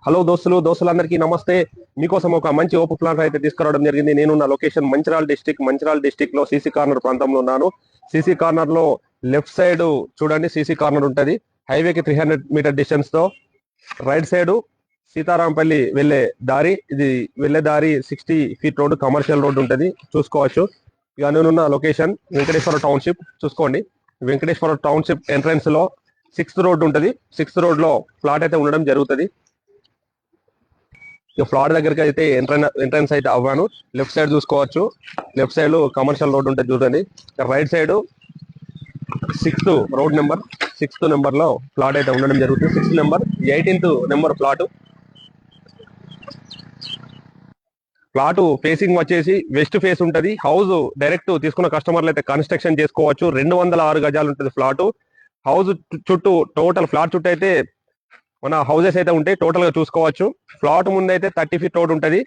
Hello దోస్తులందరికీ నమస్తే. మీకోసం ఒక మంచి ఓపెన్ ప్లాన్ అయితే తీసుకురావడం జరిగింది. నేనున్న లొకేషన్ మంచిర్యాల డిస్టిక్ లో సీసీ కార్నర్ ప్రాంతంలో ఉన్నాను. సీసీ కార్నర్ లో లెఫ్ట్ సైడ్ చూడండి, సీసీ కార్నర్ ఉంటది. హైవేకి 300 మీటర్ డిస్టెన్స్ తో రైట్ సైడ్ సీతారాంపల్లి వెళ్లే దారి 60 ఫీట్ రోడ్, కమర్షియల్ రోడ్ ఉంటది, చూసుకోవచ్చు. ఇక నేనున్న లొకేషన్ వెంకటేశ్వర టౌన్షిప్. చూసుకోండి, వెంకటేశ్వర టౌన్షిప్ ఎంట్రన్స్ లో 6th రోడ్ ఉంటది. 6th రోడ్ లో ప్లాట్ అయితే ఉండడం జరుగుతుంది. ఫ్లాట్ దగ్గరికి అయితే ఎంట్రన్స్ అయితే అవ్వాను. లెఫ్ట్ సైడ్ చూసుకోవచ్చు, లెఫ్ట్ సైడ్ కమర్షియల్ రోడ్ ఉంటుంది చూడండి. Right side 6th road number 6th number లో ప్లాట్ అయితే ఉండడం జరుగుతుంది. 6th number 18th number plot facing వచ్చేసి వెస్ట్ ఫేస్ ఉంటది. హౌస్ డైరెక్ట్ తీసుకున్న కస్టమర్లు అయితే కన్స్ట్రక్షన్ చేసుకోవచ్చు. 206 గజాలు ఉంటుంది ఫ్లాట్. హౌస్ చుట్టూ టోటల్ ఫ్లాట్ చుట్టూ అయితే మన హౌసెస్ అయితే ఉంటాయి, టోటల్ గా చూసుకోవచ్చు. ఫ్లాట్ ముందు అయితే 30 ఫీట్ రోడ్ ఉంటది.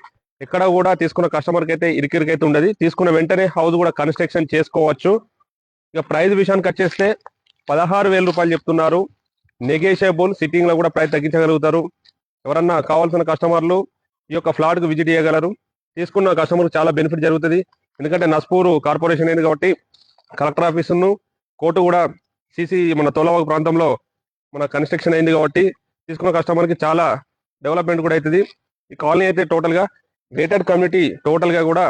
ఎక్కడ కూడా తీసుకున్న కస్టమర్ కి అయితే ఇరికిరికైతే ఉండదు. తీసుకున్న వెంటనే హౌస్ కూడా కన్స్ట్రక్షన్ చేసుకోవచ్చు. ఇక ప్రైస్ విషయానికి వచ్చేస్తే 16,000 రూపాయలు చెప్తున్నారు. నెగోషియబుల్, సిట్టింగ్ లో కూడా ప్రైస్ తగ్గించగలుగుతారు. ఎవరన్నా కావాల్సిన కస్టమర్లు ఈ యొక్క ఫ్లాట్ కు విజిట్ చేయగలరు. తీసుకున్న కస్టమర్ చాలా బెనిఫిట్ జరుగుతుంది. ఎందుకంటే నస్పూర్ కార్పొరేషన్ అయింది కాబట్టి కలెక్టర్ ఆఫీసును కోర్టు కూడా సిసి మన తోలవాగు ప్రాంతంలో మన కన్స్ట్రక్షన్ అయింది కాబట్టి తీసుకున్న కస్టమర్ కి చాలా డెవలప్మెంట్ కూడా అవుతుంది. ఈ కాలనీ అయితే టోటల్ గా గేటెడ్ కమ్యూనిటీ టోటల్ గా కూడా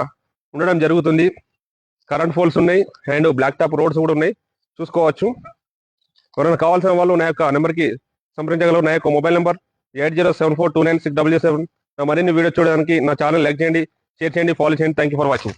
ఉండడం జరుగుతుంది. కరెంట్ పోల్స్ ఉన్నాయి అండ్ బ్లాక్ టాప్ రోడ్స్ కూడా ఉన్నాయి, చూసుకోవచ్చు. ఎవరైనా కావాల్సిన వాళ్ళు నా యొక్క నెంబర్ కి సంప్రదించగలరు. నా యొక్క మొబైల్ నెంబర్ 8074296777. మరిన్ని వీడియో చూడడానికి నా ఛానల్ లైక్ చేయండి, షేర్ చేయండి, ఫాలో చేయండి. Thank for watching.